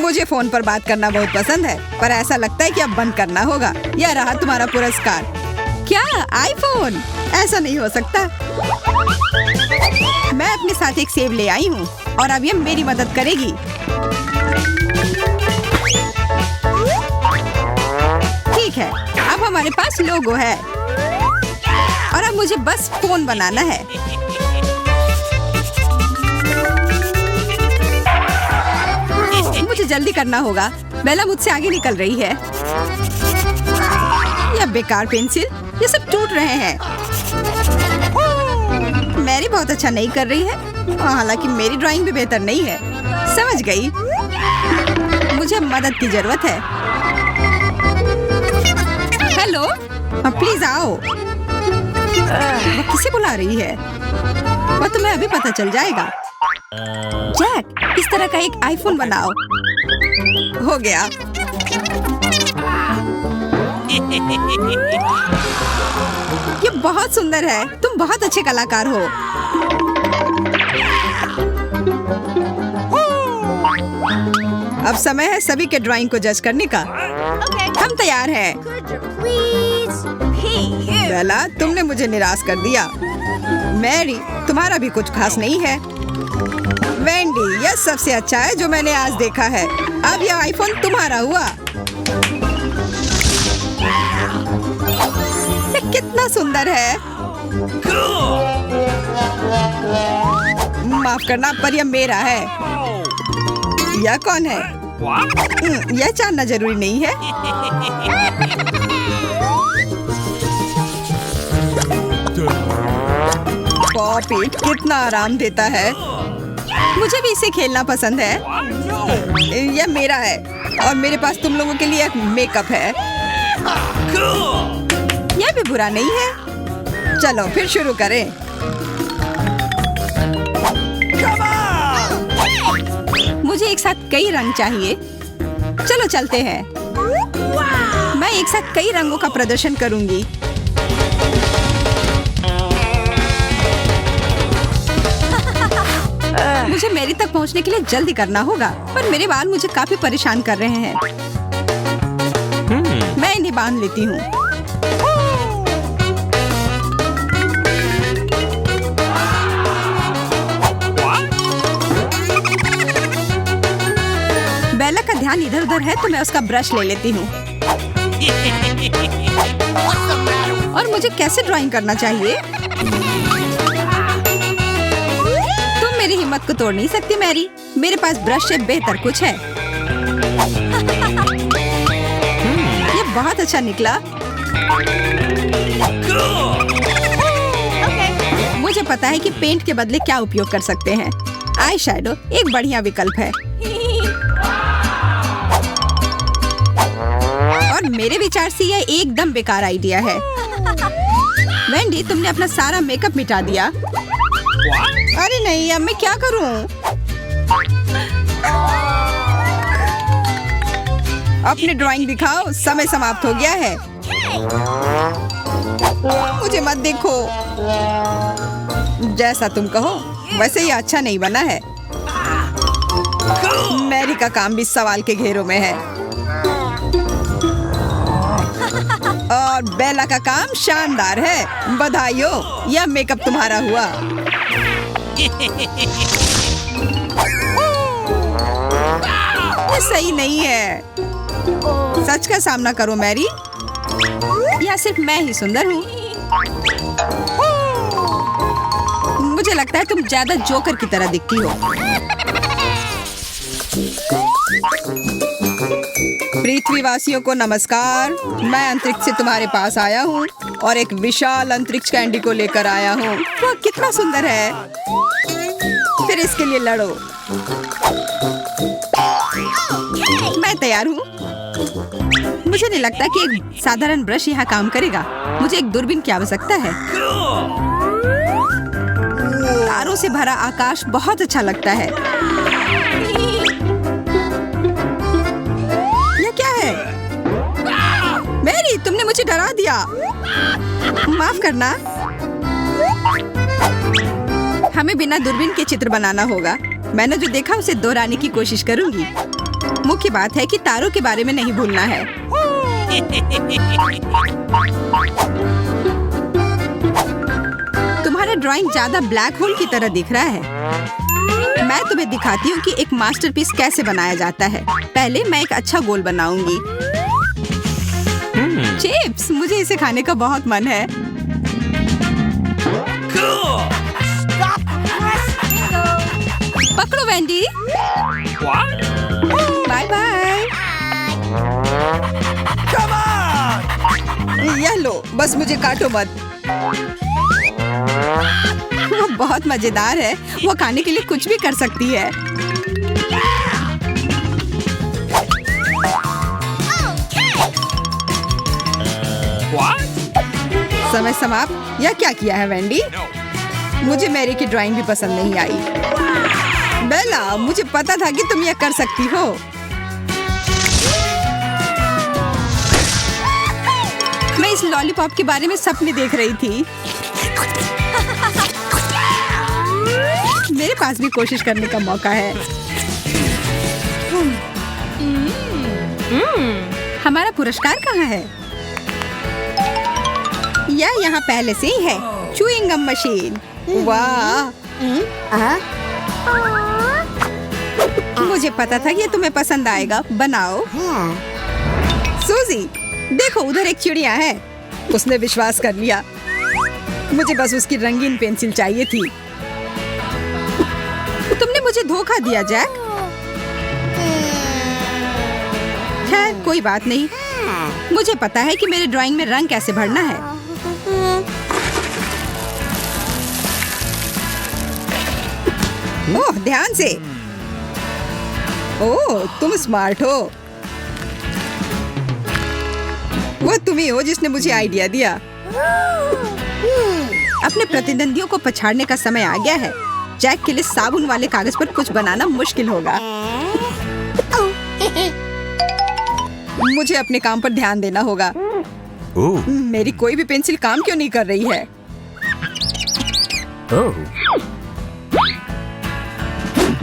मुझे फोन पर बात करना बहुत पसंद है, पर ऐसा लगता है कि अब बंद करना होगा। यह रहा तुम्हारा पुरस्कार। क्या आईफोन? ऐसा नहीं हो सकता। मैं अपने साथ एक सेब ले आई हूँ और अब ये मेरी मदद करेगी। ठीक है, अब हमारे पास लोगो है और अब मुझे बस फोन बनाना है। मुझे जल्दी करना होगा। बेला मुझसे आगे निकल रही है। यह बेकार पेंसिल, ये सब टूट रहे हैं। मैरी बहुत अच्छा नहीं कर रही है, हालांकि मेरी ड्राइंग भी बेहतर नहीं है। समझ गई। मुझे मदद की जरूरत है। हेलो, प्लीज आओ। वो किसे बुला रही है? वह तुम्हें अभी पता चल जाएगा। जैक, इस तरह का एक आईफोन बनाओ। हो गया। ये बहुत सुंदर है। तुम बहुत अच्छे कलाकार हो। अब समय है सभी के ड्राइंग को जज करने का। हम तैयार हैं। बेला, तुमने मुझे निराश कर दिया। मैरी, तुम्हारा भी कुछ खास नहीं है। वेंडी, यह सबसे अच्छा है जो मैंने आज देखा है। अब यह आईफोन तुम्हारा हुआ। यह कितना सुंदर है। माफ करना, पर यह मेरा है। यह कौन है? यह जानना जरूरी नहीं है। पॉपी कितना आराम देता है। मुझे भी इसे खेलना पसंद है। यह मेरा है और मेरे पास तुम लोगों के लिए एक मेकअप है। यह भी बुरा नहीं है। चलो फिर शुरू करें। मुझे एक साथ कई रंग चाहिए। चलो चलते हैं। मैं एक साथ कई रंगों का प्रदर्शन करूंगी। मुझे मेरी तक पहुंचने के लिए जल्दी करना होगा, पर मेरे बाल मुझे काफी परेशान कर रहे हैं। मैं इन्हें बांध लेती हूँ। बेला का ध्यान इधर उधर है, तो मैं उसका ब्रश ले लेती हूँ। और मुझे कैसे ड्राइंग करना चाहिए? तुम मेरी हिम्मत को तोड़ नहीं सकती मैरी। मेरे पास ब्रश से बेहतर कुछ है। ये बहुत अच्छा निकला। मुझे पता है कि पेंट के बदले क्या उपयोग कर सकते हैं। आई शैडो एक बढ़िया विकल्प है। और मेरे विचार से यह एकदम बेकार आइडिया है। वेंडी, तुमने अपना सारा मेकअप मिटा दिया। अरे नहीं, अब मैं क्या करूं? अपनी ड्राइंग दिखाओ, समय समाप्त हो गया है। मुझे मत देखो। जैसा तुम कहो, वैसे ये अच्छा नहीं बना है। मैरी का काम भी सवाल के घेरों में है। और बेला का काम शानदार है। बधाई हो, यह मेकअप तुम्हारा हुआ। ये सही नहीं है। सच का सामना करो मैरी। या सिर्फ मैं ही सुंदर हूँ? मुझे लगता है तुम ज्यादा जोकर की तरह दिखती हो। पृथ्वीवासियों को नमस्कार। मैं अंतरिक्ष से तुम्हारे पास आया हूँ और एक विशाल अंतरिक्ष कैंडी को लेकर आया हूँ। वह कितना सुंदर है। फिर इसके लिए लड़ो। मैं तैयार हूँ। मुझे नहीं लगता कि एक साधारण ब्रश यहाँ काम करेगा। मुझे एक दूरबीन की आवश्यकता है। तारों से भरा आकाश बहुत अच्छा लगता है। यह क्या है? मैरी, तुमने मुझे डरा दिया। माफ करना। हमें बिना दूरबीन के चित्र बनाना होगा। मैंने जो देखा उसे दोहराने की कोशिश करूंगी। मुख्य बात है कि तारों के बारे में नहीं भूलना है। तुम्हारा ड्राइंग ज्यादा ब्लैक होल की तरह दिख रहा है। मैं तुम्हें दिखाती हूँ कि एक मास्टरपीस कैसे बनाया जाता है। पहले मैं एक अच्छा गोल बनाऊंगी। चिप्स, मुझे इसे खाने का बहुत मन है। पकड़ो वेंडी। Bye bye. यह लो, बस मुझे काटो मत। वो बहुत मजेदार है। वो खाने के लिए कुछ भी कर सकती है। समय समाप्त। यह क्या किया है वेंडी? मुझे मैरी की ड्राइंग भी पसंद नहीं आई। बेला, मुझे पता था कि तुम यह कर सकती हो। मैं इस लॉलीपॉप के बारे में सपने देख रही थी। मेरे पास भी कोशिश करने का मौका है। हमारा पुरस्कार कहाँ है? यह यहाँ पहले से ही है। Chewing gum machine. वाह, मुझे पता था कि ये तुम्हें पसंद आएगा। बनाओ। सूजी, देखो उधर एक चिड़िया है। उसने विश्वास कर लिया। मुझे बस उसकी रंगीन पेंसिल चाहिए थी। तुमने मुझे धोखा दिया जैक। खैर कोई बात नहीं। मुझे पता है कि मेरे ड्राइंग में रंग कैसे भरना है। ओह, ध्यान से। ओह, तुम स्मार्ट हो। वो तुम ही हो जिसने मुझे आइडिया दिया। अपने प्रतिद्वंदियों को पछाड़ने का समय आ गया है। जैक के लिए साबुन वाले कागज पर कुछ बनाना मुश्किल होगा। मुझे अपने काम पर ध्यान देना होगा। मेरी कोई भी पेंसिल काम क्यों नहीं कर रही है?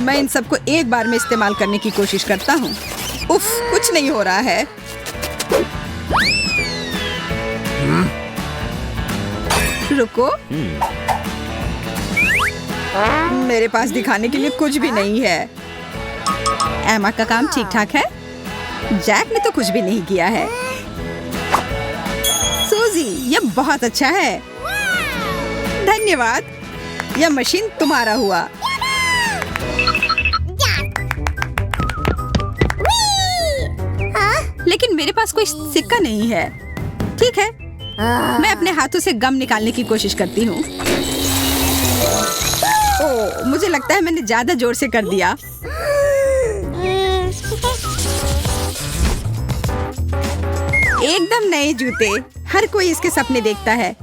मैं इन सबको एक बार में इस्तेमाल करने की कोशिश करता हूँ। उफ, कुछ नहीं हो रहा है। रुको, मेरे पास दिखाने के लिए कुछ भी नहीं है। एमा का काम ठीक ठाक है। जैक ने तो कुछ भी नहीं किया है। सूजी, यह बहुत अच्छा है। धन्यवाद। यह मशीन तुम्हारा हुआ। लेकिन मेरे पास कोई सिक्का नहीं है। ठीक है, मैं अपने हाथों से गम निकालने की कोशिश करती हूँ। ओह, मुझे लगता है मैंने ज्यादा जोर से कर दिया। एकदम नए जूते। हर कोई इसके सपने देखता है।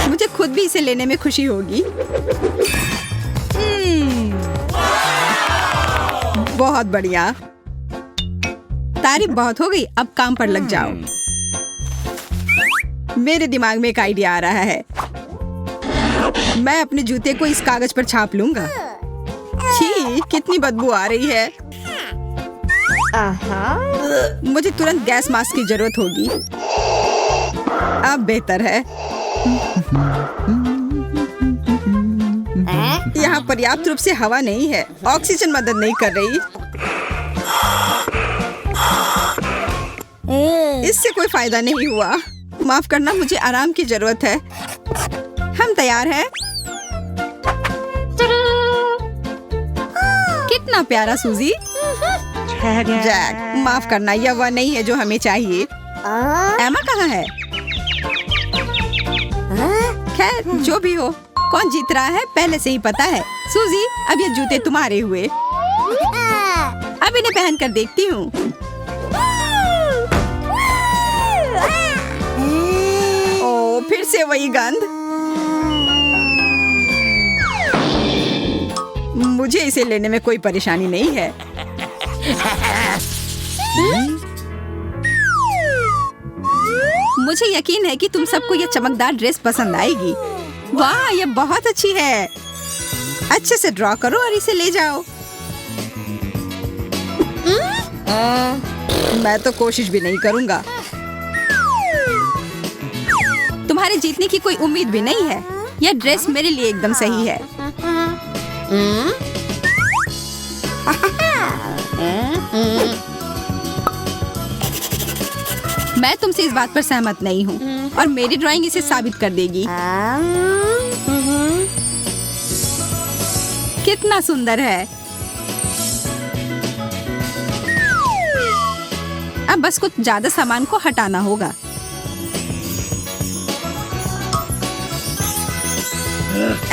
मुझे खुद भी इसे लेने में खुशी होगी। बहुत बढ़िया। तारीफ बहुत हो गई। अब काम पर लग जाओ। मेरे दिमाग में एक आइडिया आ रहा है। मैं अपने जूते को इस कागज पर छाप लूंगा। छी, कितनी बदबू आ रही है। मुझे तुरंत गैस मास्क की जरूरत होगी। अब बेहतर है। यहाँ पर्याप्त रूप से हवा नहीं है। ऑक्सीजन मदद नहीं कर रही। इससे कोई फायदा नहीं हुआ। माफ करना, मुझे आराम की जरूरत है। हम तैयार हैं। कितना प्यारा सूजी। जैक, माफ करना, यह वह नहीं है जो हमें चाहिए। एमा कहाँ है? खैर, जो भी हो, कौन जीत रहा है पहले से ही पता है। सूजी, अब ये जूते तुम्हारे हुए। अब इन्हें पहन कर देखती हूँ। ओ, फिर से वही गंध। मुझे इसे लेने में कोई परेशानी नहीं है। मुझे यकीन है कि तुम सबको यह चमकदार ड्रेस पसंद आएगी। वाह, ये बहुत अच्छी है। अच्छे से ड्रॉ करो और इसे ले जाओ। मैं तो कोशिश भी नहीं करूंगा। तुम्हारे जीतने की कोई उम्मीद भी नहीं है। यह ड्रेस मेरे लिए एकदम सही है। मैं तुमसे इस बात पर सहमत नहीं हूँ और मेरी ड्राइंग इसे साबित कर देगी। कितना सुंदर है। अब बस कुछ ज्यादा सामान को हटाना होगा।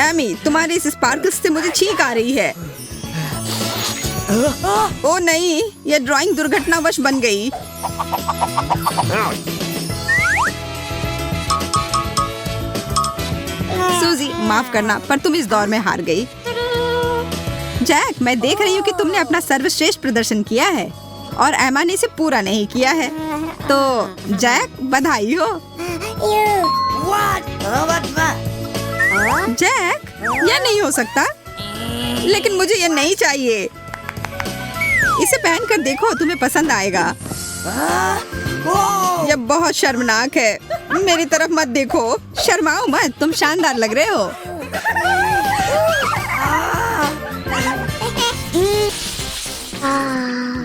एमी, तुम्हारे इस स्पार्कल्स से मुझे छींक आ रही है। ओ नहीं, यह ड्राइंग दुर्घटनावश बन गई। सूजी, माफ करना, पर तुम इस दौर में हार गई। जैक, मैं देख रही हूँ कि तुमने अपना सर्वश्रेष्ठ प्रदर्शन किया है और एमा ने इसे पूरा नहीं किया है। तो जैक, बधाई हो। जैक, यह नहीं हो सकता। लेकिन मुझे यह नहीं चाहिए। इसे पहन कर देखो, तुम्हें पसंद आएगा। यह बहुत शर्मनाक है। मेरी तरफ मत देखो। शर्माओ मत, तुम शानदार लग रहे हो।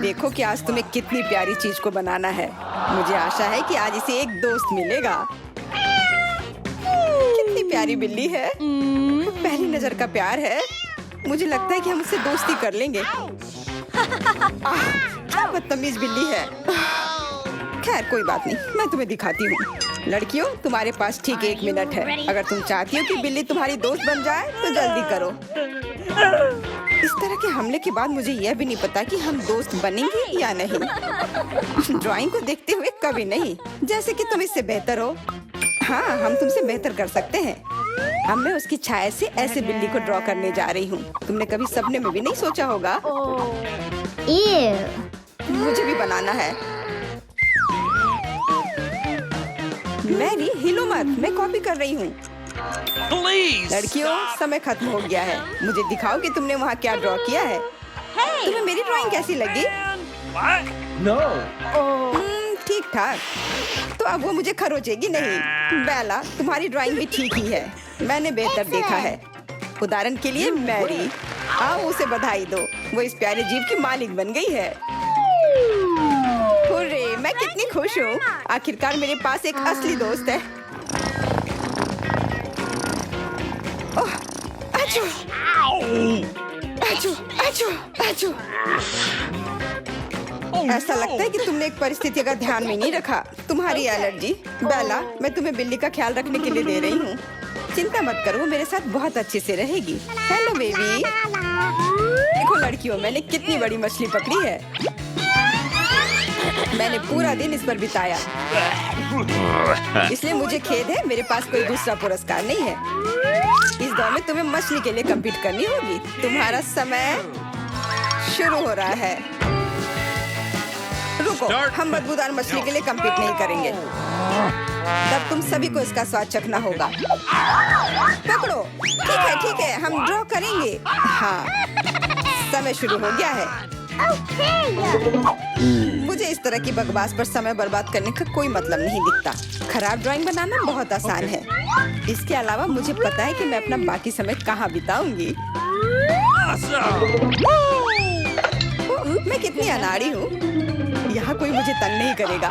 देखो कि आज तुम्हें कितनी प्यारी चीज को बनाना है। मुझे आशा है कि आज इसे एक दोस्त मिलेगा। कितनी प्यारी बिल्ली है। पहली नजर का प्यार है। मुझे लगता है कि हम उससे दोस्ती कर लेंगे। क्या बदतमीज बिल्ली है। खैर कोई बात नहीं, मैं तुम्हें दिखाती हूँ। लड़कियों, तुम्हारे पास ठीक 1 मिनट है। अगर तुम चाहती हो कि बिल्ली तुम्हारी दोस्त बन जाए तो जल्दी करो। इस तरह के हमले के बाद मुझे यह भी नहीं पता कि हम दोस्त बनेंगे या नहीं। ड्राइंग को देखते हुए कभी नहीं। जैसे कि तुम इससे बेहतर हो। हाँ, हम तुमसे बेहतर कर सकते हैं। अब मैं उसकी छाया से ऐसे बिल्ली को ड्रॉ करने जा रही हूँ। तुमने कभी सपने में भी नहीं सोचा होगा। मुझे भी बनाना है। मैरी, हिलो मत, मैं कॉपी कर रही हूँ। लड़कियों, समय खत्म हो गया है। मुझे दिखाओ कि तुमने वहाँ क्या ड्रॉ किया है। तुम्हें मेरी ड्राइंग कैसी लगी? ठीक ठाक। तो अब वो मुझे खरोचेगी नहीं। बेला, तुम्हारी ड्राइंग भी ठीक ही है। मैंने बेहतर देखा है। उदाहरण के लिए मैरी, आओ उसे बधाई दो। वो इस प्यारे जीव की मालिक बन गई है। हुर्रे, मैं कितनी खुश हूँ। आखिरकार मेरे पास एक असली दोस्त है। ओह, आचू, आचू, आचू, आचू। ऐसा लगता है कि तुमने एक परिस्थिति का ध्यान में नहीं रखा। तुम्हारी एलर्जी। बेला, मैं तुम्हें बिल्ली का ख्याल रखने के लिए दे रही हूँ। चिंता मत करो, वो मेरे साथ बहुत अच्छे से रहेगी। Hello baby. देखो लड़कियों, मैंने कितनी बड़ी मछली पकड़ी है। मैंने पूरा दिन इस पर बिताया, इसलिए मुझे खेद है मेरे पास कोई दूसरा पुरस्कार नहीं है। इस दौर में तुम्हें मछली के लिए कम्पीट करनी होगी। तुम्हारा समय शुरू हो रहा है। रुको, हम बदबूदार मछली के लिए कम्पीट नहीं करेंगे। तब तुम सभी को इसका स्वाद चखना होगा। पकड़ो। ठीक है, हम ड्रॉ करेंगे। हाँ, समय शुरू हो गया है। मुझे इस तरह की बकवास पर समय बर्बाद करने का कोई मतलब नहीं दिखता। खराब ड्राइंग बनाना बहुत आसान है। इसके अलावा मुझे पता है कि मैं अपना बाकी समय कहाँ बिताऊंगी। मैं कितनी अनाड़ी हूँ। यहाँ कोई मुझे तंग नहीं करेगा।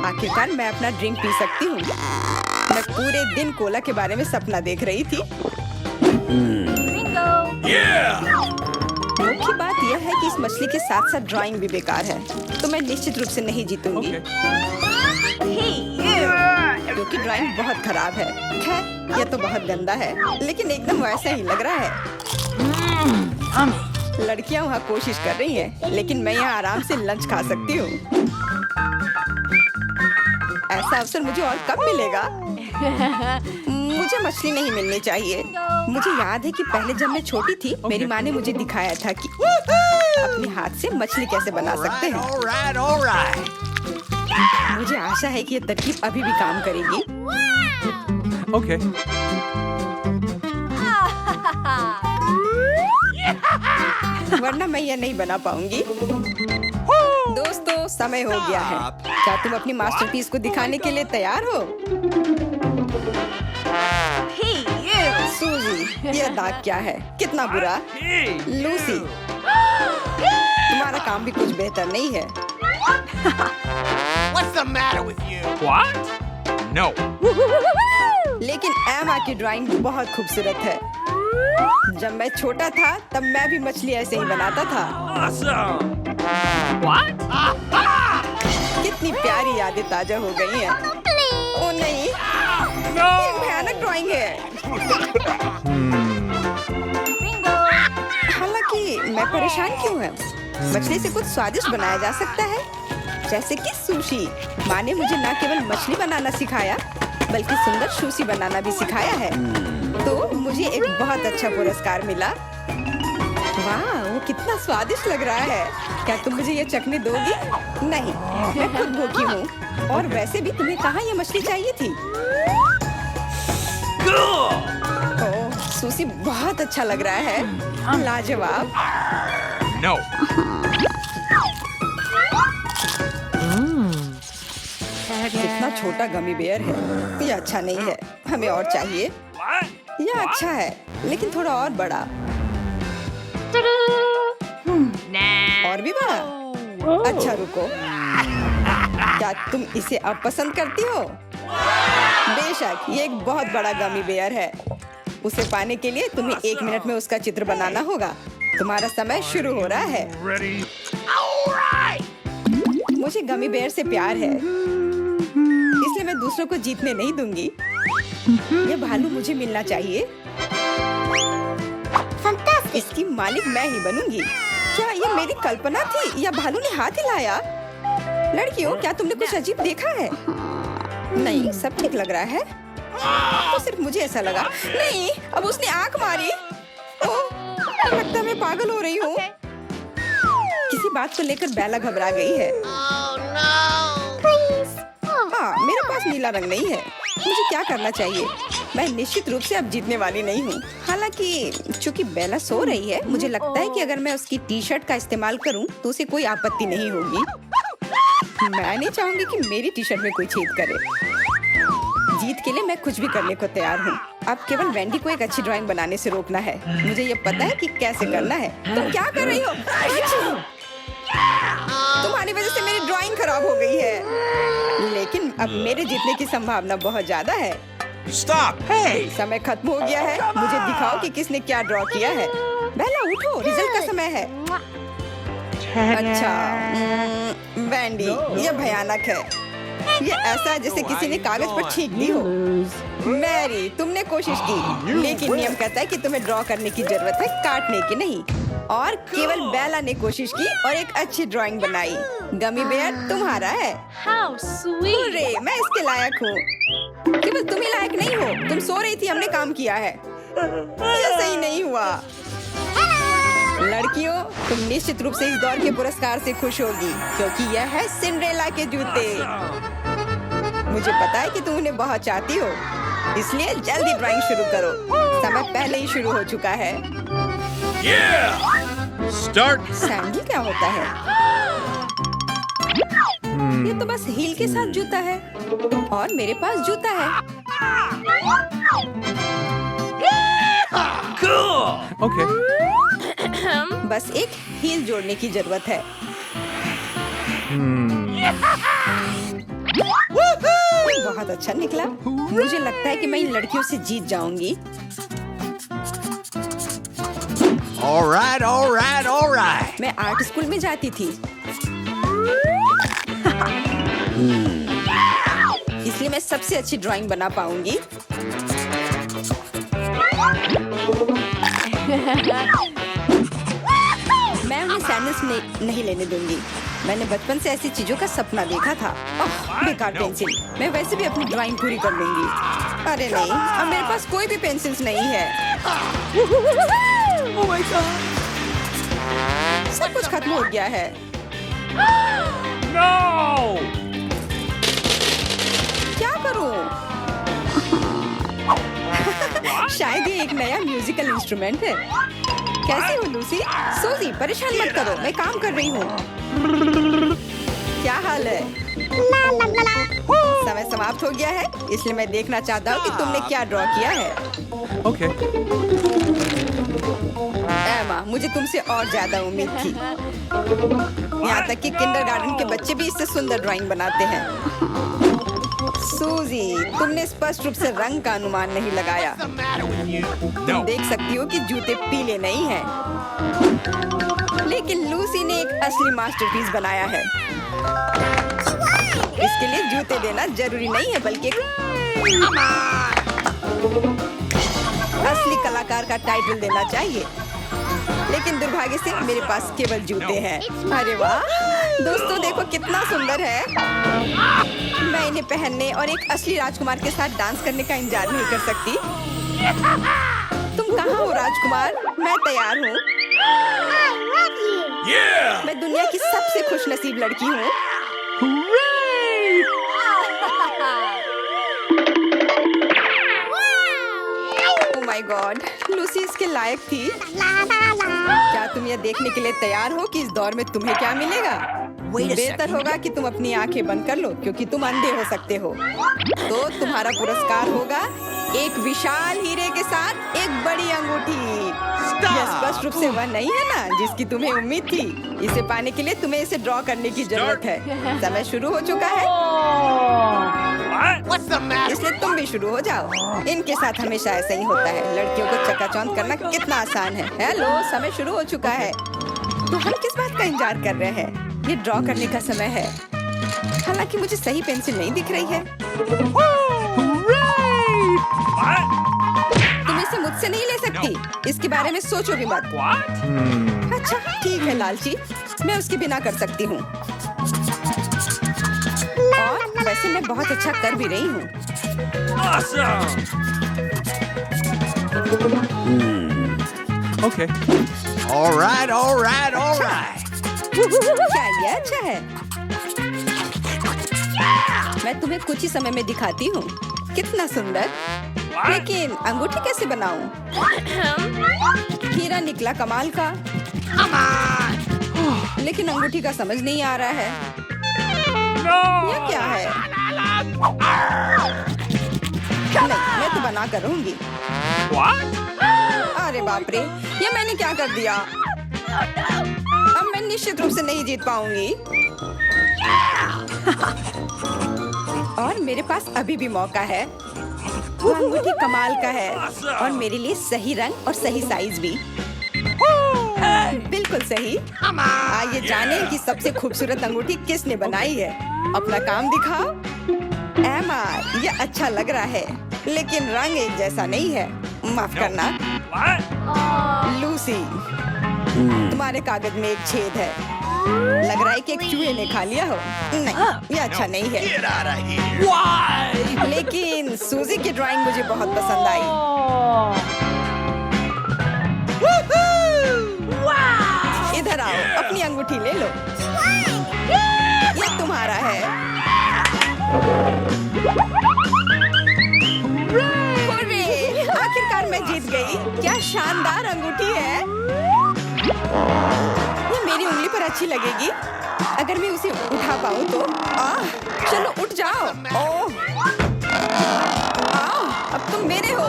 आखिरकार मैं अपना ड्रिंक पी सकती हूँ। मैं पूरे दिन कोला के बारे में सपना देख रही थी। मुख्य बात यह है कि इस मछली के साथ साथ ड्राइंग भी बेकार है, तो मैं निश्चित रूप से नहीं जीतूंगी। क्योंकि ड्राइंग बहुत खराब है। खैर, यह तो बहुत गंदा है, लेकिन एकदम वैसा ही लग रहा है। लड़कियां वहाँ कोशिश कर रही हैं, लेकिन मैं यहाँ आराम से लंच खा सकती हूँ। ऐसा अवसर मुझे और कब मिलेगा? मुझे मछली नहीं मिलनी चाहिए। मुझे याद है कि पहले जब मैं छोटी थी, मेरी माँ ने मुझे दिखाया था कि अपने हाथ से मछली कैसे बना सकते हैं। मुझे आशा है कि ये तरकीब अभी भी काम करेगी। Okay. वरना मैं ये नहीं बना पाऊंगी। दोस्तों, समय हो गया है। क्या तुम अपनी मास्टरपीस को दिखाने के लिए तैयार हो? सूजी, ये दाग क्या है? कितना बुरा। लूसी, तुम्हारा काम भी कुछ बेहतर नहीं है। What's the matter with you? What? No. लेकिन एमा की ड्राइंग बहुत खूबसूरत है। जब मैं छोटा था तब मैं भी मछली ऐसे ही बनाता था। Awesome. What? कितनी प्यारी यादें ताजा हो गई हैं। ओ नहीं, No. ये एक भयानक ड्राइंग है। हालांकि मैं परेशान क्यों है? मछली से कुछ स्वादिष्ट बनाया जा सकता है, जैसे कि सुशी। माँ ने मुझे न केवल मछली बनाना सिखाया, बल्कि सुंदर सुशी बनाना भी सिखाया है। तो मुझे एक बहुत अच्छा पुरस्कार मिला। वाह, वो कितना स्वादिष्ट लग रहा है। क्या तुम मुझे ये चखने दोगी? नहीं, मैं खुद भूखी हूँ। और वैसे भी तुम्हें कहाँ ये मछली चाहिए थी? ओह, सुशी बहुत अच्छा लग रहा है। लाजवाब। No. कितना छोटा गमी बेयर है। ये अच्छा नहीं है, हमें और चाहिए। What? यह अच्छा है, लेकिन थोड़ा और बड़ा। और भी बड़ा? अच्छा रुको, क्या तुम इसे अब पसंद करती हो? बेशक, ये एक बहुत बड़ा गमी बेयर है। उसे पाने के लिए तुम्हें 1 मिनट में उसका चित्र बनाना होगा। तुम्हारा समय शुरू हो रहा है। Ready? मुझे गमी बेयर से प्यार है, इसलिए मैं दूसरों को जीतने नहीं दूंगी। ये भालू मुझे मिलना चाहिए। इसकी मालिक मैं ही बनूंगी। क्या ये मेरी कल्पना थी या भालू ने हाथ हिलाया? लड़कियों, क्या तुमने कुछ अजीब देखा है? नहीं, सब ठीक लग रहा है। तो सिर्फ मुझे ऐसा लगा। नहीं, अब उसने आंख मारी। ओह, लगता है मैं पागल हो रही हूँ। किसी बात को लेकर बेला घबरा गई है। हाँ, मेरे पास नीला रंग नहीं है। मुझे क्या करना चाहिए? मैं निश्चित रूप से अब जीतने वाली नहीं हूँ। हालांकि चूंकि बेला सो रही है, मुझे लगता है कि अगर मैं उसकी टी-शर्ट का इस्तेमाल करूँ तो उसे कोई आपत्ति नहीं होगी। मैं नहीं चाहूंगी कि मेरी टी-शर्ट में कोई छेद करे। जीत के लिए मैं कुछ भी करने को तैयार हूँ। अब केवल वेंडी को एक अच्छी ड्राइंग बनाने से रोकना है। मुझे ये पता है कि कैसे करना है। तुम क्या कर रही हो? तुम्हारी वजह से मेरी ड्राइंग खराब हो गई है। लेकिन अब मेरे जीतने की संभावना बहुत ज्यादा है। Stop! Hey! समय खत्म हो गया है। मुझे दिखाओ कि किसने क्या ड्रॉ किया है। बेला उठो, रिजल्ट का समय है। अच्छा, वेंडी, ये भयानक है। ये ऐसा है जैसे किसी ने कागज पर छींक दी हो। मैरी, तुमने कोशिश की, लेकिन नियम कहता है कि तुम्हें ड्रॉ करने की जरूरत है, काटने की नहीं। और केवल बेला ने कोशिश की और एक अच्छी ड्राइंग बनाई। गमी बेयर तुम्हारा है। How sweet! अरे, मैं इसके लायक हूँ। केवल तुम ही लायक नहीं हो। तुम सो रही थी, हमने काम किया है। ये सही नहीं हुआ। लड़कियों, तुम निश्चित रूप से इस दौर के पुरस्कार से खुश होगी, क्योंकि यह है सिंड्रेला के जूते। मुझे पता है कि तुम उन्हें बहुत चाहती हो, इसलिए जल्दी ड्राइंग शुरू करो। समय पहले ही शुरू हो चुका है। Yeah. Start. सैंडल क्या होता है? ये तो बस हील के साथ जूता है, और मेरे पास जूता है। Cool. Okay. बस एक हील जोड़ने की जरूरत है। बहुत अच्छा निकला। मुझे लगता है कि मैं इन लड़कियों से जीत जाऊंगी। All right, all right, all right. मैं आर्ट स्कूल में जाती थी, इसलिए मैं सबसे अच्छी ड्राइंग बना पाऊंगी। मैं उन्हें सैंडल्स नहीं लेने दूंगी। मैंने बचपन से ऐसी चीजों का सपना देखा था। ओह, बेकार पेंसिल। मैं वैसे भी अपनी ड्राइंग पूरी कर लूंगी। अरे नहीं, अब मेरे पास कोई भी पेंसिल्स नहीं है। Oh my god! सब कुछ खत्म हो गया है। No. क्या करूं? शायद ये एक नया म्यूजिकल इंस्ट्रूमेंट है। कैसी हो लूसी? सूजी परेशान मत करो, मैं काम कर रही हूँ। क्या हाल है? समय समाप्त हो गया है, इसलिए मैं देखना चाहता हूँ कि तुमने क्या ड्रॉ किया है। Okay. एमा, मुझे तुमसे और ज्यादा उम्मीद थी। यहाँ तक कि किंडरगार्टन के बच्चे भी इससे सुंदर ड्राइंग बनाते हैं। सूजी, तुमने स्पष्ट रूप से रंग का अनुमान नहीं लगाया। तुम No. देख सकती हो कि जूते पीले नहीं हैं, लेकिन लूसी ने एक असली मास्टरपीस बनाया है। इसके लिए जूते देना जरूरी नहीं है, बल्कि असली कलाकार का टाइटल देना चाहिए। लेकिन दुर्भाग्य से मेरे पास केवल जूते हैं। अरे वाह दोस्तों, देखो कितना सुंदर है। मैं इन्हें पहनने और एक असली राजकुमार के साथ डांस करने का इंतजार नहीं कर सकती। तुम कहाँ हो राजकुमार? मैं तैयार हूँ। Yeah! मैं दुनिया की सबसे खुशनसीब लड़की हूँ। ओह माय गॉड, लूसी इसके लायक थी। क्या तुम यह देखने के लिए तैयार हो कि इस दौर में तुम्हें क्या मिलेगा? बेहतर होगा कि तुम अपनी आंखें बंद कर लो, क्योंकि तुम अंधे हो सकते हो। तो तुम्हारा पुरस्कार होगा एक विशाल हीरे के साथ एक बड़ी अंगूठी। यह स्पष्ट रूप से वह नहीं है ना जिसकी तुम्हें उम्मीद थी। इसे पाने के लिए तुम्हें इसे ड्रॉ करने की जरूरत है। समय शुरू हो चुका है, What's the matter? इसलिए तुम भी शुरू हो जाओ। इनके साथ हमेशा ऐसा ही होता है। लड़कियों को चकाचौंध करना कितना आसान है। हेलो, समय शुरू हो चुका है। तो हम किस बात का इंतजार कर रहे हैं? ये ड्रॉ करने का समय है। हालांकि मुझे सही पेंसिल नहीं दिख रही है। तुम इसे मुझसे नहीं ले सकती। इसके बारे में सोचो भी मत। What? अच्छा ठीक है लालची, मैं उसके बिना कर सकती हूँ। और वैसे मैं बहुत अच्छा कर भी रही हूँ। Awesome! Okay. All right, all right, all right. क्या ये अच्छा है? मैं तुम्हें कुछ ही समय में दिखाती हूँ। कितना सुंदर। लेकिन अंगूठी कैसे बनाऊं? हीरा निकला कमाल का, लेकिन अंगूठी का समझ नहीं आ रहा है। यह क्या है? नहीं, मैं तो बना कर रहूंगी। What? अरे बाप रे, ये मैंने क्या कर दिया? अब मैं निश्चित रूप से नहीं जीत पाऊंगी। और मेरे पास अभी भी मौका है। वो अंगूठी कमाल का है और मेरे लिए सही रंग और सही साइज भी। बिल्कुल सही। आइए जाने कि सबसे खूबसूरत अंगूठी किसने बनाई है। अपना काम दिखाओ। एमा, यह अच्छा लग रहा है, लेकिन रंग एक जैसा नहीं है। माफ करना What? लूसी, तुम्हारे कागज में एक छेद है। लग रहा है कि एक चूहे ने खा लिया हो। नहीं, ये अच्छा नहीं है। Get out of here. लेकिन सूजी की ड्राइंग मुझे बहुत पसंद आई। इधर आओ, अपनी अंगूठी ले लो। ये तुम्हारा है। हुर्रे! आखिरकार मैं जीत गई। क्या शानदार अंगूठी है। ये मेरी उंगली पर अच्छी लगेगी अगर मैं उसे उठा पाऊँ तो। चलो उठ जाओ। ओह, आओ, अब तुम मेरे हो।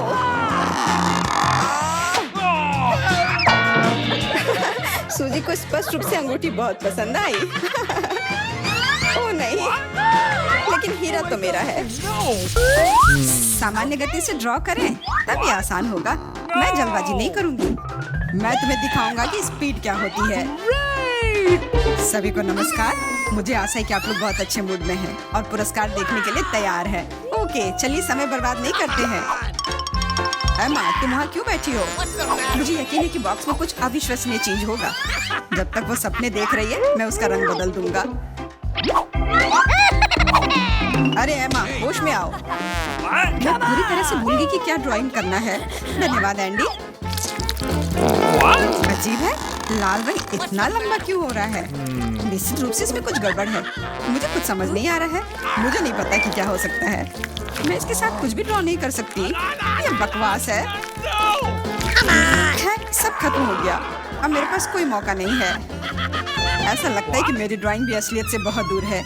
सूजी को स्पष्ट रूप से अंगूठी बहुत पसंद आई। ओह नहीं, लेकिन हीरा तो मेरा है। सामान्य गति से ड्रॉ करें, तब ये आसान होगा। मैं जल्दबाजी नहीं करूंगी। मैं तुम्हें दिखाऊंगा कि स्पीड क्या होती है। सभी को नमस्कार। मुझे आशा है कि आप लोग बहुत अच्छे मूड में हैं और पुरस्कार देखने के लिए तैयार हैं। ओके, चलिए समय बर्बाद नहीं करते हैं। एमा, तुम वहाँ क्यों बैठी हो? मुझे यकीन है कि बॉक्स में कुछ अविश्वसनीय चीज होगा। जब तक वो सपने देख रही है, मैं उसका रंग बदल दूंगा। अरे एमा, होश में आओ। मैं पूरी तरह से भूल गई कि क्या ड्राइंग करना है। धन्यवाद एंडी। अजीब है, लाल रंग इतना लंबा क्यों हो रहा है? निश्चित रूप से इसमें कुछ गड़बड़ है। मुझे कुछ समझ नहीं आ रहा है। मुझे नहीं पता कि क्या हो सकता है। मैं इसके साथ कुछ भी ड्रॉ नहीं कर सकती। ये बकवास है। खैर, सब खत्म हो गया। अब मेरे पास कोई मौका नहीं है। ऐसा लगता है कि मेरी ड्राइंग भी असलियत से बहुत दूर है।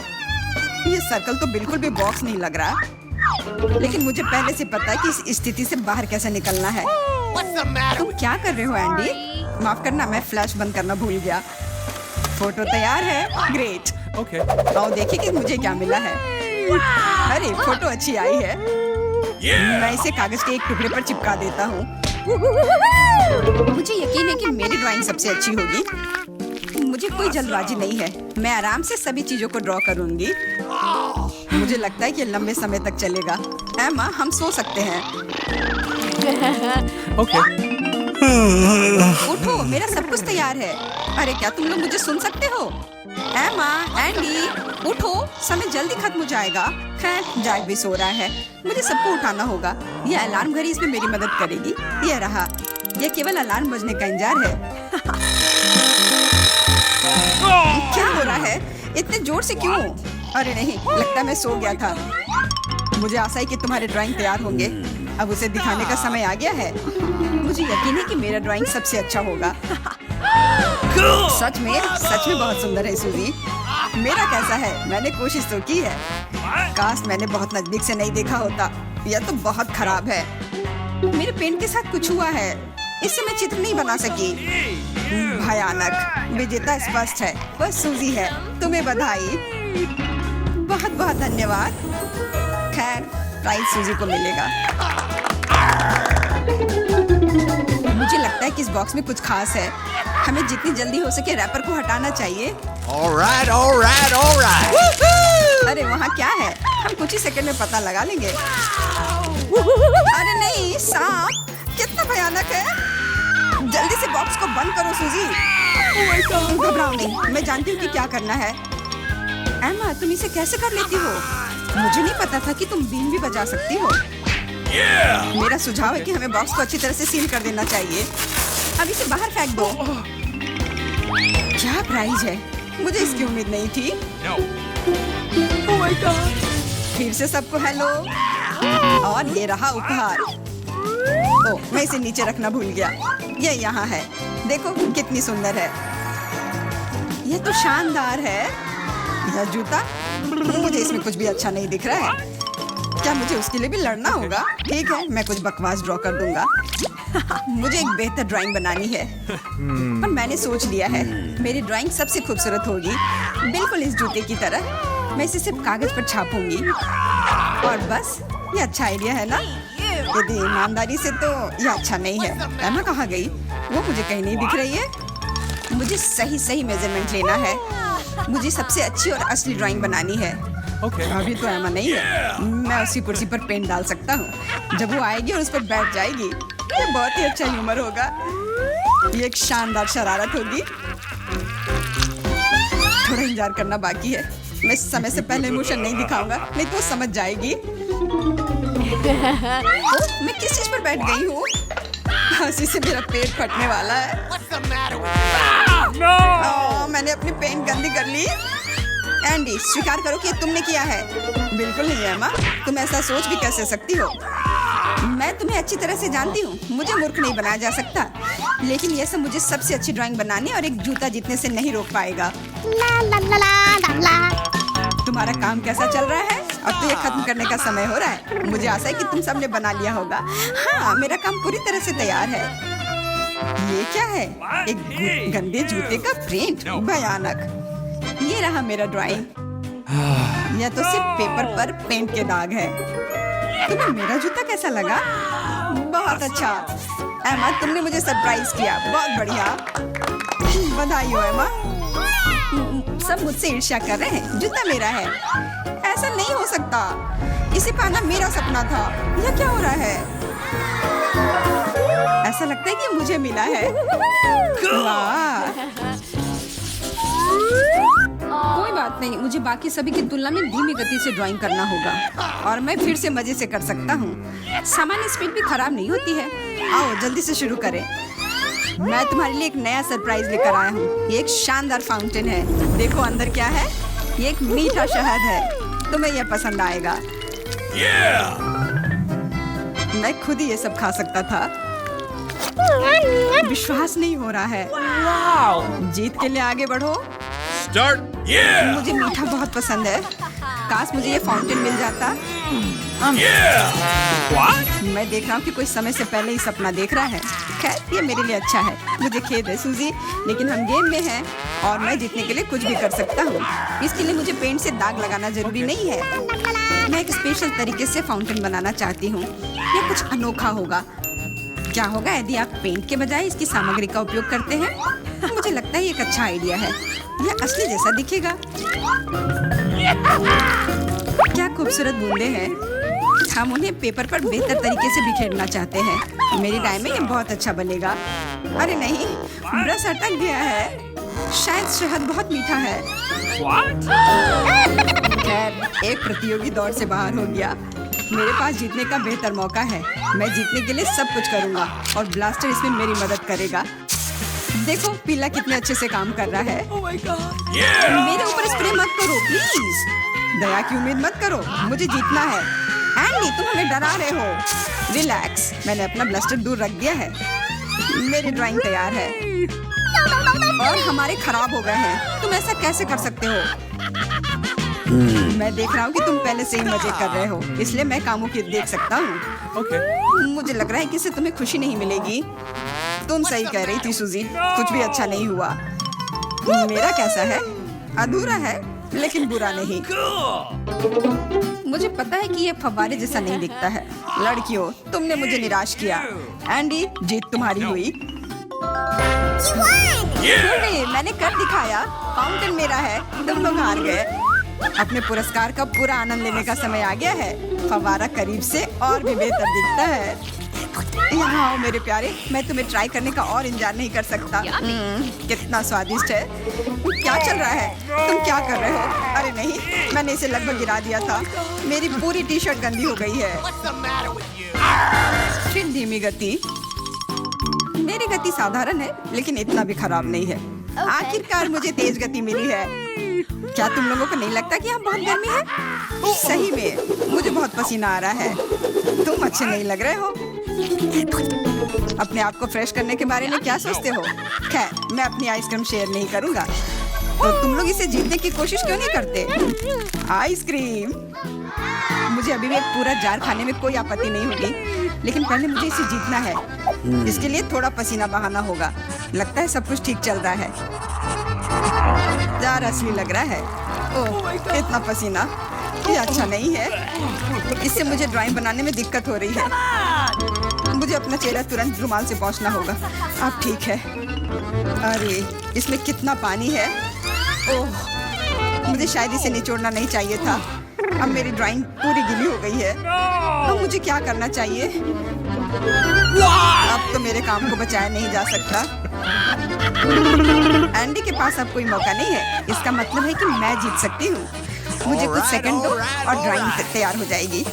ये सर्कल तो बिल्कुल भी बॉक्स नहीं लग रहा, लेकिन मुझे पहले से पता है कि इस स्थिति से बाहर कैसे निकलना है। तुम क्या कर रहे हो एंडी? माफ करना, मैं फ्लैश बंद करना भूल गया। फोटो तैयार है? ग्रेट। Okay. आओ देखिए कि मुझे क्या मिला है। अरे फोटो अच्छी आई है। मैं इसे कागज के एक टुकड़े पर चिपका देता हूँ। मुझे यकीन है कि मेरी ड्राइंग सबसे अच्छी होगी। मुझे कोई जल्दबाजी नहीं है। मैं आराम से सभी चीजों को ड्रॉ करूंगी। मुझे लगता है कि लंबे समय तक चलेगा। एमा, हम सो सकते हैं। Okay. उठो, मेरा सब कुछ तैयार है। अरे क्या तुम लोग मुझे सुन सकते हो? एमा, एंडी, उठो, समय जल्दी खत्म हो जाएगा। खैर, जैक भी सो रहा है। मुझे सबको उठाना होगा। यह अलार्म घड़ी इसमें मेरी मदद करेगी। यह रहा। यह केवल अलार्म बजने का इंतजार है। क्या हो रहा है? इतने जोर से क्यों? अरे नहीं, लगता है मैं सो गया था। मुझे आशा है कि तुम्हारे ड्राइंग तैयार होंगे। अब उसे दिखाने का समय आ गया है। मुझे यकीन है कि मेरा ड्राइंग सबसे अच्छा होगा। सच में बहुत सुंदर है सूजी। मेरा कैसा है? मैंने कोशिश तो की है। काश मैंने बहुत नजदीक से नहीं देखा होता। यह तो बहुत खराब है। मेरे पेन के साथ कुछ हुआ है। इससे मैं चित्र नहीं बना सकी। भयानक। विजेता स्पष्ट है, वह सूजी है। तुम्हें बधाई। बहुत बहुत धन्यवाद। खैर, प्राइज सूजी को मिलेगा। मुझे लगता है कि इस बॉक्स में कुछ खास है। हमें जितनी जल्दी हो सके रैपर को हटाना चाहिए। All right, all right, all right. अरे वहाँ क्या है? हम कुछ ही सेकंड में पता लगा लेंगे। अरे नहीं, सांप! कितना भयानक है। जल्दी से बॉक्स को बंद करो सूजी। घबराओ नहीं, मैं जानती हूँ कि क्या करना है। एमा, तुम इसे कैसे कर लेती हो? मुझे नहीं पता था कि तुम बीन भी बजा सकती हो। मेरा सुझाव है कि हमें बॉक्स को अच्छी तरह से सील कर देना चाहिए। अब इसे बाहर फेंक दो। क्या प्राइज है? मुझे इसकी उम्मीद नहीं थी। No. Oh my God! फिर से सबको हेलो। और ये रहा उपहार। ओह, मैं इसे नीचे रखना भूल गया। ये यहाँ है। देखो कितनी सुंदर है। ये तो शानदार है। यह जूता? मुझे इसमें कुछ भी अच्छा नहीं दिख रहा है। क्या मुझे उसके लिए भी लड़ना होगा? ठीक है, मैं कुछ बकवास ड्रॉ कर दूंगा। मुझे एक बेहतर ड्राइंग बनानी है। पर मैंने सोच लिया है, मेरी ड्राइंग सबसे खूबसूरत होगी, बिल्कुल इस जूते की तरह। मैं इसे सिर्फ कागज पर छापूंगी और बस। ये अच्छा आइडिया है ना? यदि ईमानदारी से तो ये अच्छा नहीं है। एमा कहाँ गई? वो मुझे कहीं नहीं दिख रही है। मुझे सही मेजरमेंट लेना है। मुझे सबसे अच्छी और असली ड्राइंग बनानी है। Okay. अभी तो एमा नहीं है। मैं उसी कुर्सी पर पेंट डाल सकता हूँ। जब वो आएगी और उस पर बैठ जाएगी, ये बहुत ही अच्छा ह्यूमर होगा। ये एक शानदार शरारत होगी। थोड़ा इंतजार करना बाकी है। मैं समय से पहले इमोशन नहीं दिखाऊंगा, नहीं तो वो समझ जाएगी। मैं किस चीज पर बैठ गई हूँ? हंसी से मेरा पेट फटने वाला है। No. मैंने अपनी पेन गंदी कर ली। एंडी, स्वीकार करो कि ये तुमने किया है। बिल्कुल नहीं एमा, तुम ऐसा सोच भी कैसे सकती हो? मैं तुम्हें अच्छी तरह से जानती हूँ। मुझे मूर्ख नहीं बनाया जा सकता, लेकिन यह सब मुझे सबसे अच्छी ड्राइंग बनाने और एक जूता जीतने से नहीं रोक पाएगा। तुम्हारा काम कैसा चल रहा है? अब तो ये खत्म करने का समय हो रहा है। मुझे आशा है कि तुम सबने बना लिया होगा। हाँ, मेरा काम पूरी तरह से तैयार है। ये क्या है? एक गंदे जूते का प्रिंट। भयानक। ये रहा मेरा ड्राइंग। यह तो सिर्फ पेपर पर पेंट के दाग है। तुम्हें मेरा जूता कैसा लगा? बहुत अच्छा। एमा, तुमने मुझे सरप्राइज किया। बहुत बढ़िया। बधाई हो एमा। सब मुझसे ईर्ष्या कर रहे हैं। जूता मेरा है। ऐसा नहीं हो सकता। इसे पाना मेरा सपना था। यह क्या हो रहा है? ऐसा लगता है कि मुझे मिला है। वाह! कोई बात नहीं, मुझे बाकी सभी की तुलना में धीमी गति से ड्राइंग करना होगा और मैं फिर से मजे से कर सकता हूँ। सामान्य स्पीड भी खराब नहीं होती है। आओ जल्दी से शुरू करें। मैं तुम्हारे लिए एक नया सरप्राइज लेकर आया हूँ। ये एक शानदार फाउंटेन है। देखो अंदर क्या है। ये एक मीठा शहद है। तुम्हें यह पसंद आएगा। मैं खुद ही ये सब खा सकता था। विश्वास नहीं हो रहा है। जीत के लिए आगे बढ़ो। Start. Yeah. मुझे मीठा बहुत पसंद है। काश मुझे ये फाउंटेन मिल जाता। What? मैं देख रहा हूँ कि कोई समय से पहले ही सपना देख रहा है। खैर ये मेरे लिए अच्छा है। मुझे खेद है सूजी, लेकिन हम गेम में हैं और मैं जीतने के लिए कुछ भी कर सकता हूँ। इसके लिए मुझे पेंट से दाग लगाना जरूरी नहीं है। मैं एक स्पेशल तरीके से फाउंटेन बनाना चाहती हूँ। ये कुछ अनोखा होगा। क्या होगा यदि आप पेंट के बजाय इसकी सामग्री का उपयोग करते हैं? मुझे लगता है ये एक अच्छा आइडिया है। यह असली जैसा दिखेगा। क्या खूबसूरत बूंदे हैं। हम उन्हें पेपर पर बेहतर तरीके से बिखेरना चाहते हैं। मेरी राय में ये बहुत अच्छा बनेगा। अरे नहीं, ब्रश अटक गया है। शायद शहद बहुत मीठा है। What? खैर एक प्रतियोगी दौड़ से बाहर हो गया। मेरे पास जीतने का बेहतर मौका है। मैं जीतने के लिए सब कुछ करूंगा और ब्लास्टर इसमें मेरी मदद करेगा। देखो पीला कितने अच्छे से काम कर रहा है। मेरे ऊपर स्प्रे मत करो प्लीज। दया की उम्मीद मत करो। मुझे जीतना है। एंडी तुम हमें डरा रहे हो। रिलैक्स, मैंने अपना ब्लास्टर दूर रख दिया है। मेरी ड्राइंग तैयार है और हमारे खराब हो गए हैं। तुम ऐसा कैसे कर सकते हो? मैं देख रहा हूँ कि तुम पहले से ही मजे कर रहे हो, इसलिए मैं कामों की देख सकता हूँ। Okay. मुझे लग रहा है कि इससे तुम्हें खुशी नहीं मिलेगी। तुम सही कह रही थी सूजी, कुछ भी अच्छा नहीं हुआ। मेरा कैसा है? अधूरा है लेकिन बुरा नहीं। मुझे पता है कि ये फव्वारे जैसा नहीं दिखता है। लड़कियों तुमने मुझे निराश किया। एंडी जीत तुम्हारी हुई। अरे, मैंने कर दिखाया। फाउंटेन मेरा है, तुम लोग हार गए। अपने पुरस्कार का पूरा आनंद लेने का समय आ गया है। फव्वारा करीब से और भी बेहतर दिखता है। यहाँ आओ मेरे प्यारे, मैं तुम्हें ट्राई करने का और इंतजार नहीं कर सकता। कितना स्वादिष्ट है। क्या चल रहा है? तुम क्या कर रहे हो? अरे नहीं, मैंने इसे लगभग गिरा दिया था। मेरी पूरी टी शर्ट गंदी हो गई है। फिर धीमी गति। मेरी गति साधारण है लेकिन इतना भी खराब नहीं है। आखिरकार मुझे तेज गति मिली है। क्या तुम लोगों को नहीं लगता कि यहाँ बहुत गर्मी है? सही में मुझे बहुत पसीना आ रहा है। तुम अच्छे नहीं लग रहे हो। अपने आप को फ्रेश करने के बारे में क्या सोचते हो? खैर मैं अपनी आइसक्रीम शेयर नहीं करूँगा। तो तुम लोग इसे जीतने की कोशिश क्यों नहीं करते? आइसक्रीम। मुझे अभी भी एक पूरा जार खाने में कोई आपत्ति नहीं होगी, लेकिन पहले मुझे इसे जीतना है। इसके लिए थोड़ा पसीना बहाना होगा। लगता है सब कुछ ठीक चल रहा है। जार असली लग रहा है। ओह इतना पसीना, ये अच्छा नहीं है। इससे मुझे ड्राइंग बनाने में दिक्कत हो रही है। मुझे अपना चेहरा तुरंत रुमाल से पोंछना होगा। अब ठीक है। अरे इसमें कितना पानी है। ओह मुझे शायद इसे निचोड़ना नहीं चाहिए था। अब मेरी ड्राइंग पूरी गीली हो गई है। अब मुझे क्या करना चाहिए? अब तो मेरे काम को बचाया नहीं जा सकता। एंडी के पास अब कोई मौका नहीं है। इसका मतलब है कि मैं जीत सकती हूँ। मुझे कुछ सेकंड दो और ड्राइंग तैयार हो जाएगी।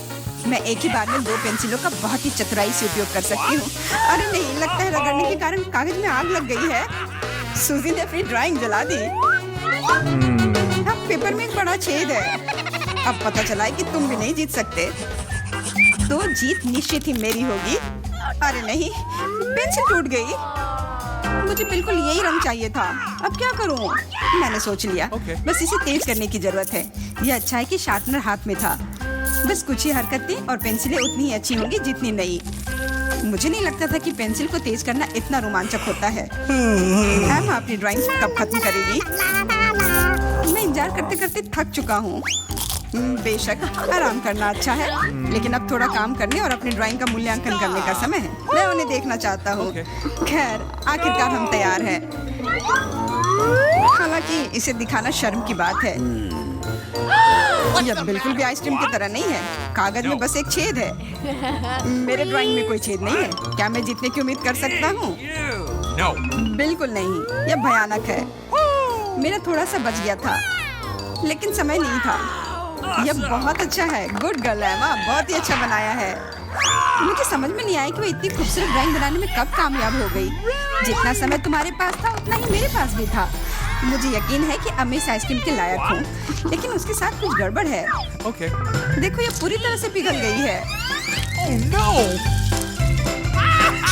मैं एक ही बार में 2 पेंसिलों का बहुत ही चतुराई से उपयोग कर सकती हूँ। अरे नहीं, लगता है रगड़ने के कारण कागज में आग लग गई है। सूजी ने अपनी ड्राइंग जला दी। अब पेपर में एक बड़ा छेद है। अब पता चला है कि तुम भी नहीं जीत सकते। तो जीत निश्चित ही मेरी होगी। अरे नहीं, पेंसिल टूट गई। मुझे बिल्कुल यही रंग चाहिए था। अब क्या करूं? मैंने सोच लिया। बस इसे तेज करने की जरूरत है। यह अच्छा है कि शार्पनर हाथ में था। बस कुछ ही हरकतें और पेंसिलें उतनी ही अच्छी होंगी जितनी नई। मुझे नहीं लगता था कि पेंसिल को तेज करना इतना रोमांचक होता है। मैम अपनी ड्राइंग कब खत्म करेगी? मैं इंतजार करते करते थक चुका हूँ। बेशक आराम करना अच्छा है, लेकिन अब थोड़ा काम करने और अपनी ड्राइंग का मूल्यांकन करने का समय है। मैं उन्हें देखना चाहता हूँ। खैर आखिरकार हम तैयार हैं। हालांकि इसे दिखाना शर्म की बात है। यह बिल्कुल भी आइसक्रीम की तरह नहीं है। कागज में बस एक छेद है। मेरे ड्राइंग में कोई छेद नहीं है। क्या मैं जीतने की उम्मीद कर सकता हूँ? No. बिल्कुल नहीं, यह भयानक है। मेरा थोड़ा सा बच गया था, लेकिन समय नहीं था। यह बहुत अच्छा है। गुड गर्ल एमा, बहुत ही अच्छा बनाया है। मुझे समझ में नहीं आया कि वो इतनी खूबसूरत ड्राइंग बनाने में कब कामयाब हो गई। जितना समय तुम्हारे पास था उतना ही मेरे पास भी था। मुझे यकीन है कि अब मैं इस आइसक्रीम के लायक हूँ, लेकिन उसके साथ कुछ गड़बड़ है। Okay. देखो ये पूरी तरह से पिघल गई है। Oh no!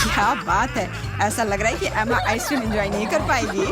क्या बात है, ऐसा लग रहा है कि एम्मा आइसक्रीम एंजॉय नहीं कर पाएगी।